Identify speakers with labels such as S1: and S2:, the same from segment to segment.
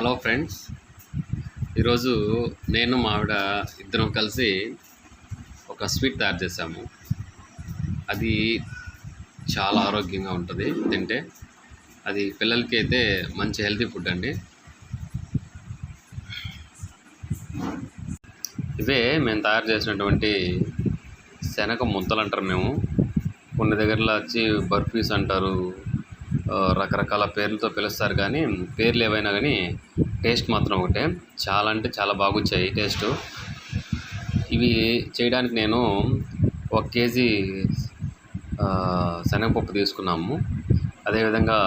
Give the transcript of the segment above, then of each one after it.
S1: Hello friends, ఈరోజు నేను మా ఆవిడ ఇద్దరం కలిసి ఒక స్వీట్ తయారు చేసాము. అది చాలా ఆరోగ్యంగా ఉంటుంది తింటే. అది పిల్లలకి అయితే మంచి హెల్తీ ఫుడ్ అండి. ఇవే మేము తయారు చేసినటువంటి శనగ ముద్దలు అంటారు. మేము కొన్ని దగ్గరలో వచ్చి బర్ఫీస్ అంటారు, రకరకాల పేర్లతో పిలుస్తారు. కానీ పేర్లు ఏవైనా కానీ టేస్ట్ మాత్రం ఒకటే. చాలా అంటే చాలా బాగొచ్చాయి టేస్ట్. ఇవి చేయడానికి నేను 1 కేజీ శనగపప్పు తీసుకున్నాము. అదేవిధంగా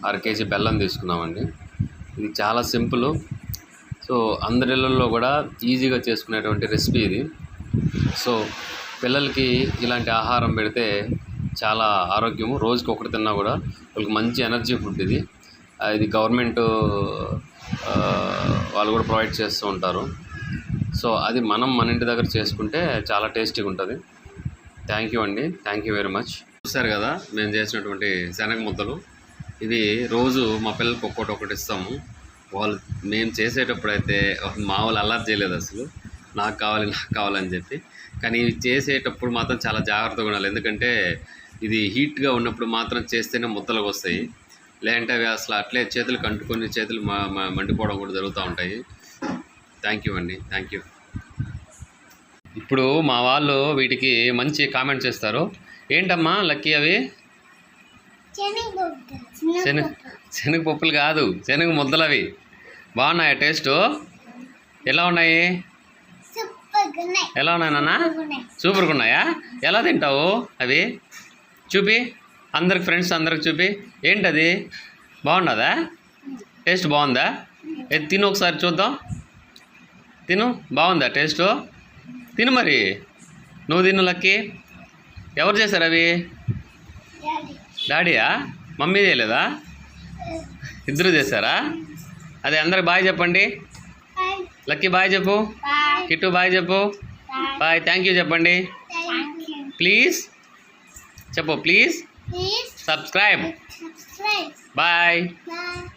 S1: 1/2 కేజీ బెల్లం తీసుకున్నామండి. ఇది చాలా సింపుల్. సో అందరి ఇళ్ళల్లో కూడా ఈజీగా చేసుకునేటువంటి రెసిపీ ఇది. సో పిల్లలకి ఇలాంటి ఆహారం పెడితే చాలా ఆరోగ్యము. రోజుకి ఒకటి తిన్నా కూడా వాళ్ళకి మంచి ఎనర్జీ ఫుడ్ ఇది. ఇది గవర్నమెంట్ వాళ్ళు కూడా ప్రొవైడ్ చేస్తూ ఉంటారు. సో అది మన ఇంటి దగ్గర చేసుకుంటే చాలా టేస్టీగా ఉంటుంది. థ్యాంక్ యూ అండి, థ్యాంక్ యూ వెరీ మచ్. చూసారు కదా మేము చేసినటువంటి శనగ ముద్దలు. ఇవి రోజు మా పిల్లలకి ఒక్కొక్కటి ఇస్తాము. వాళ్ళు మేము చేసేటప్పుడు అయితే మా వాళ్ళు అల్లరి చేయలేదు అసలు, నాకు కావాలని చెప్పి. కానీ ఇవి చేసేటప్పుడు మాత్రం చాలా జాగ్రత్తగా ఉండాలి. ఎందుకంటే ఇది హీట్గా ఉన్నప్పుడు మాత్రం చేస్తేనే ముద్దలకు వస్తాయి. లేదంటే అవి అసలు అట్లే చేతులు కంటుకొని చేతులు మండిపోవడం కూడా జరుగుతూ ఉంటాయి. థ్యాంక్ యూ అండి, థ్యాంక్ యూ. ఇప్పుడు మా వాళ్ళు వీటికి మంచి కామెంట్ చేస్తారు. ఏంటమ్మా లక్కీ అవి? శనగపప్పులు కాదు, శనగ ముద్దలు. అవి బాగున్నాయా? టేస్టు ఎలా ఉన్నాయి? ఎలా ఉన్నాయి నాన్న? సూపర్గా ఉన్నాయా? ఎలా తింటావు అవి? చూపి అందరికి, ఫ్రెండ్స్ అందరికి చూపి. ఏంటది? బాగున్నదా? టేస్ట్ బాగుందా? తిను ఒకసారి చూద్దాం. తిను, బాగుందా టేస్టు? తిను మరి, నువ్వు తిను లక్కీ. ఎవరు చేశారు అవి? డాడీయా? మమ్మీ చేయలేదా? ఇద్దరు చేశారా? అదే అందరికి బాయ్ చెప్పండి. లక్కీ బాయ్ చెప్పు, కిట్టు బాయ్ చెప్పు, బాయ్. థ్యాంక్ యూ చెప్పండి. ప్లీజ్ చెప్పు, ప్లీజ్ సబ్స్క్రైబ్. బాయ్.